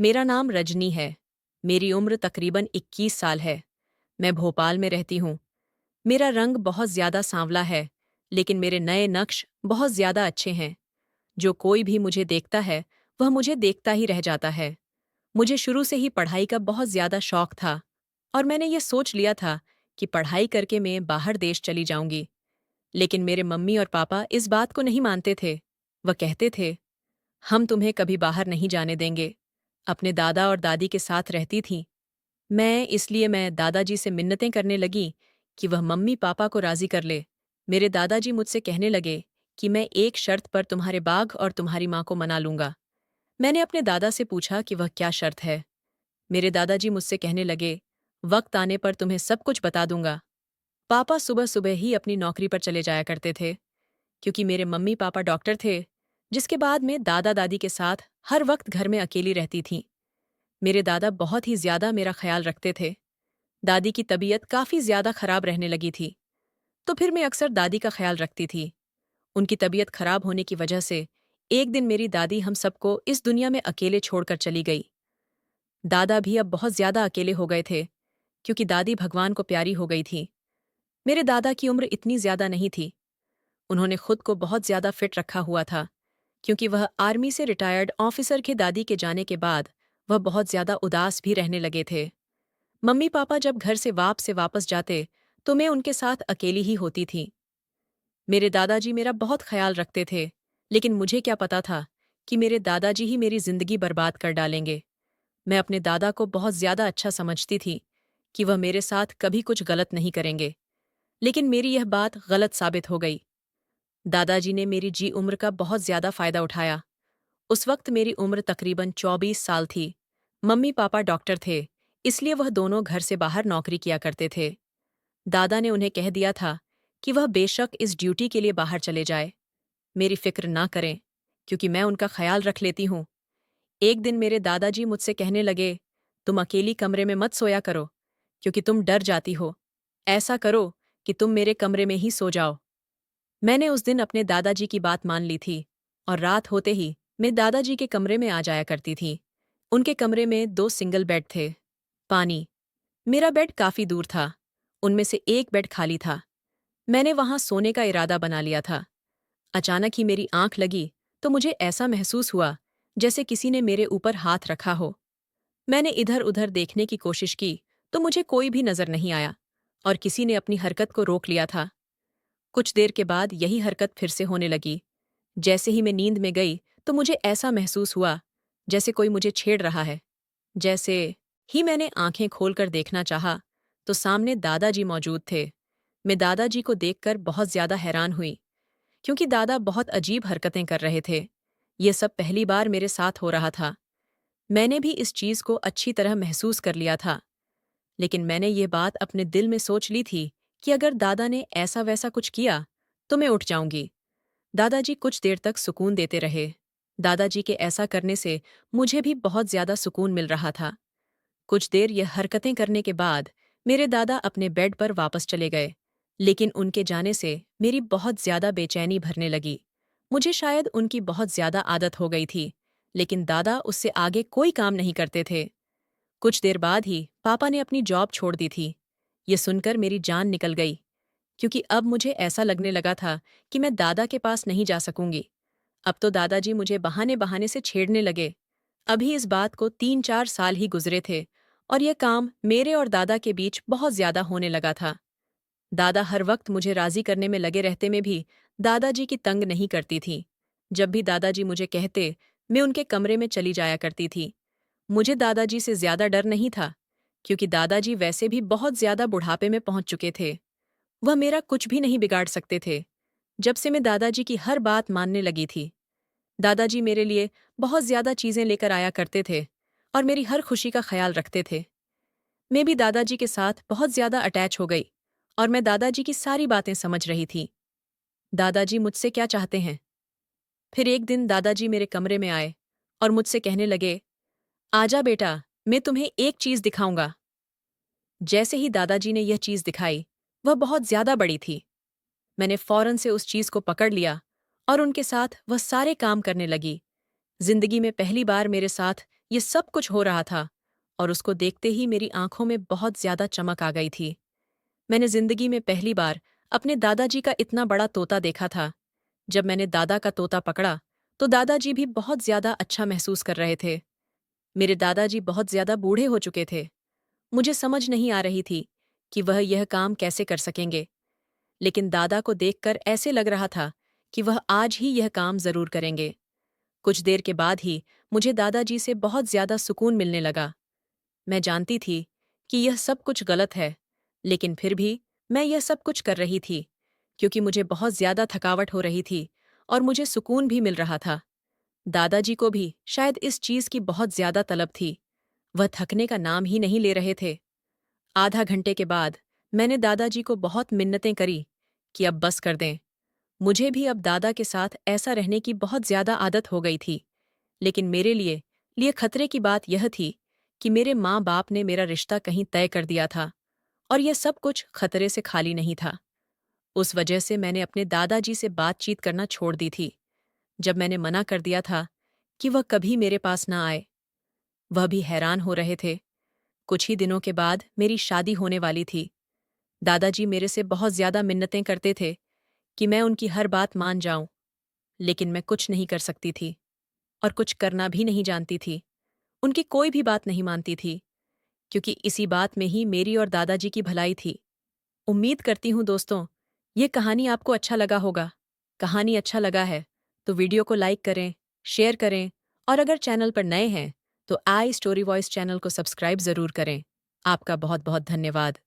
मेरा नाम रजनी है। मेरी उम्र तकरीबन 21 साल है। मैं भोपाल में रहती हूँ। मेरा रंग बहुत ज़्यादा सांवला है, लेकिन मेरे नए नक्श बहुत ज़्यादा अच्छे हैं। जो कोई भी मुझे देखता है, वह मुझे देखता ही रह जाता है। मुझे शुरू से ही पढ़ाई का बहुत ज़्यादा शौक था और मैंने ये सोच लिया था कि पढ़ाई करके मैं बाहर देश चली जाऊंगी। लेकिन मेरे मम्मी और पापा इस बात को नहीं मानते थे। वह कहते थे, हम तुम्हें कभी बाहर नहीं जाने देंगे। अपने दादा और दादी के साथ रहती थीं। मैं दादाजी से मिन्नतें करने लगी कि वह मम्मी पापा को राजी कर ले। मेरे दादाजी मुझसे कहने लगे कि मैं एक शर्त पर तुम्हारे बाग और तुम्हारी माँ को मना लूंगा। मैंने अपने दादा से पूछा कि वह क्या शर्त है। मेरे दादाजी मुझसे कहने लगे, वक्त आने पर तुम्हें सब कुछ बता दूंगा। पापा सुबह सुबह ही अपनी नौकरी पर चले जाया करते थे, क्योंकि मेरे मम्मी पापा डॉक्टर थे। जिसके बाद मैं दादा दादी के साथ हर वक्त घर में अकेली रहती थी। मेरे दादा बहुत ही ज्यादा मेरा ख्याल रखते थे। दादी की तबीयत काफी ज्यादा खराब रहने लगी थी, तो फिर मैं अक्सर दादी का ख्याल रखती थी। उनकी तबीयत खराब होने की वजह से एक दिन मेरी दादी हम सबको इस दुनिया में अकेले छोड़कर चली गई। दादा भी अब बहुत ज्यादा अकेले हो गए थे, क्योंकि दादी भगवान को प्यारी हो गई थी। मेरे दादा की उम्र इतनी ज्यादा नहीं थी। उन्होंने खुद को बहुत ज्यादा फिट रखा हुआ था, क्योंकि वह आर्मी से रिटायर्ड ऑफिसर के दादी के जाने के बाद वह बहुत ज्यादा उदास भी रहने लगे थे। मम्मी पापा जब घर से वापस जाते तो मैं उनके साथ अकेली ही होती थी। मेरे दादाजी मेरा बहुत ख्याल रखते थे, लेकिन मुझे क्या पता था कि मेरे दादाजी ही मेरी जिंदगी बर्बाद कर डालेंगे। मैं अपने दादा को बहुत ज्यादा अच्छा समझती थी कि वह मेरे साथ कभी कुछ गलत नहीं करेंगे, लेकिन मेरी यह बात गलत साबित हो गई। दादाजी ने मेरी जी उम्र का बहुत ज्यादा फायदा उठाया। उस वक्त मेरी उम्र तकरीबन 24 साल थी। मम्मी पापा डॉक्टर थे, इसलिए वह दोनों घर से बाहर नौकरी किया करते थे। दादा ने उन्हें कह दिया था कि वह बेशक इस ड्यूटी के लिए बाहर चले जाए, मेरी फिक्र ना करें, क्योंकि मैं उनका ख्याल रख लेती हूँ। एक दिन मेरे दादाजी मुझसे कहने लगे, तुम अकेली कमरे में मत सोया करो, क्योंकि तुम डर जाती हो। ऐसा करो कि तुम मेरे कमरे में ही सो जाओ। मैंने उस दिन अपने दादाजी की बात मान ली थी और रात होते ही मैं दादाजी के कमरे में आ जाया करती थी। उनके कमरे में 2 सिंगल बेड थे। पानी। मेरा बेड काफी दूर था। उनमें से एक बेड खाली था। मैंने वहां सोने का इरादा बना लिया था। अचानक ही मेरी आंख लगी तो मुझे ऐसा महसूस हुआ जैसे किसी ने मेरे ऊपर हाथ रखा हो। मैंने इधर उधर देखने की कोशिश की तो मुझे कोई भी नजर नहीं आया और किसी ने अपनी हरकत को रोक लिया था। कुछ देर के बाद यही हरकत फिर से होने लगी। जैसे ही मैं नींद में गई तो मुझे ऐसा महसूस हुआ जैसे कोई मुझे छेड़ रहा है। जैसे ही मैंने आंखें खोलकर देखना चाहा तो सामने दादाजी मौजूद थे। मैं दादाजी को देखकर बहुत ज्यादा हैरान हुई, क्योंकि दादा बहुत अजीब हरकतें कर रहे थे। ये सब पहली बार मेरे साथ हो रहा था। मैंने भी इस चीज को अच्छी तरह महसूस कर लिया था, लेकिन मैंने ये बात अपने दिल में सोच ली थी कि अगर दादा ने ऐसा वैसा कुछ किया तो मैं उठ जाऊंगी। दादाजी कुछ देर तक सुकून देते रहे। दादाजी के ऐसा करने से मुझे भी बहुत ज्यादा सुकून मिल रहा था। कुछ देर यह हरकतें करने के बाद मेरे दादा अपने बेड पर वापस चले गए, लेकिन उनके जाने से मेरी बहुत ज्यादा बेचैनी भरने लगी। मुझे शायद उनकी बहुत ज्यादा आदत हो गई थी, लेकिन दादा उससे आगे कोई काम नहीं करते थे। कुछ देर बाद ही पापा ने अपनी जॉब छोड़ दी थी। ये सुनकर मेरी जान निकल गई, क्योंकि अब मुझे ऐसा लगने लगा था कि मैं दादा के पास नहीं जा सकूंगी। अब तो दादाजी मुझे बहाने बहाने से छेड़ने लगे। अभी इस बात को 3-4 साल ही गुजरे थे और यह काम मेरे और दादा के बीच बहुत ज्यादा होने लगा था। दादा हर वक्त मुझे राजी करने में लगे रहते में भी दादाजी की तंग नहीं करती थी। जब भी दादाजी मुझे कहते, मैं उनके कमरे में चली जाया करती थी। मुझे दादाजी से ज्यादा डर नहीं था, क्योंकि दादाजी वैसे भी बहुत ज्यादा बुढ़ापे में पहुंच चुके थे। वह मेरा कुछ भी नहीं बिगाड़ सकते थे। जब से मैं दादाजी की हर बात मानने लगी थी, दादाजी मेरे लिए बहुत ज्यादा चीजें लेकर आया करते थे और मेरी हर खुशी का ख्याल रखते थे। मैं भी दादाजी के साथ बहुत ज्यादा अटैच हो गई और मैं दादाजी की सारी बातें समझ रही थी। दादाजी मुझसे क्या चाहते हैं। फिर एक दिन दादाजी मेरे कमरे में आए और मुझसे कहने लगे, आजा बेटा, मैं तुम्हें एक चीज दिखाऊंगा। जैसे ही दादाजी ने यह चीज दिखाई, वह बहुत ज्यादा बड़ी थी। मैंने फौरन से उस चीज को पकड़ लिया और उनके साथ वह सारे काम करने लगी। जिंदगी में पहली बार मेरे साथ ये सब कुछ हो रहा था और उसको देखते ही मेरी आंखों में बहुत ज्यादा चमक आ गई थी। मैंने जिंदगी में पहली बार अपने दादाजी का इतना बड़ा तोता देखा था। जब मैंने दादा का तोता पकड़ा तो दादाजी भी बहुत ज्यादा अच्छा महसूस कर रहे थे। मेरे दादाजी बहुत ज्यादा बूढ़े हो चुके थे। मुझे समझ नहीं आ रही थी कि वह यह काम कैसे कर सकेंगे, लेकिन दादा को देखकर ऐसे लग रहा था कि वह आज ही यह काम जरूर करेंगे। कुछ देर के बाद ही मुझे दादाजी से बहुत ज्यादा सुकून मिलने लगा। मैं जानती थी कि यह सब कुछ गलत है, लेकिन फिर भी मैं यह सब कुछ कर रही थी क्योंकि मुझे बहुत ज्यादा थकावट हो रही थी और मुझे सुकून भी मिल रहा था। दादाजी को भी शायद इस चीज की बहुत ज्यादा तलब थी। वह थकने का नाम ही नहीं ले रहे थे। आधा घंटे के बाद मैंने दादाजी को बहुत मिन्नतें करी कि अब बस कर दें। मुझे भी अब दादा के साथ ऐसा रहने की बहुत ज्यादा आदत हो गई थी, लेकिन मेरे लिए खतरे की बात यह थी कि मेरे माँ बाप ने मेरा रिश्ता कहीं तय कर दिया था और यह सब कुछ खतरे से खाली नहीं था। उस वजह से मैंने अपने दादाजी से बातचीत करना छोड़ दी थी। जब मैंने मना कर दिया था कि वह कभी मेरे पास ना आए, वह भी हैरान हो रहे थे। कुछ ही दिनों के बाद मेरी शादी होने वाली थी। दादाजी मेरे से बहुत ज्यादा मिन्नतें करते थे कि मैं उनकी हर बात मान जाऊं, लेकिन मैं कुछ नहीं कर सकती थी और कुछ करना भी नहीं जानती थी। उनकी कोई भी बात नहीं मानती थी, क्योंकि इसी बात में ही मेरी और दादाजी की भलाई थी। उम्मीद करती हूँ दोस्तों, ये कहानी आपको अच्छा लगा होगा। कहानी अच्छा लगा है तो वीडियो को लाइक करें, शेयर करें और अगर चैनल पर नए हैं तो आई स्टोरी वॉइस चैनल को सब्सक्राइब जरूर करें। आपका बहुत बहुत धन्यवाद।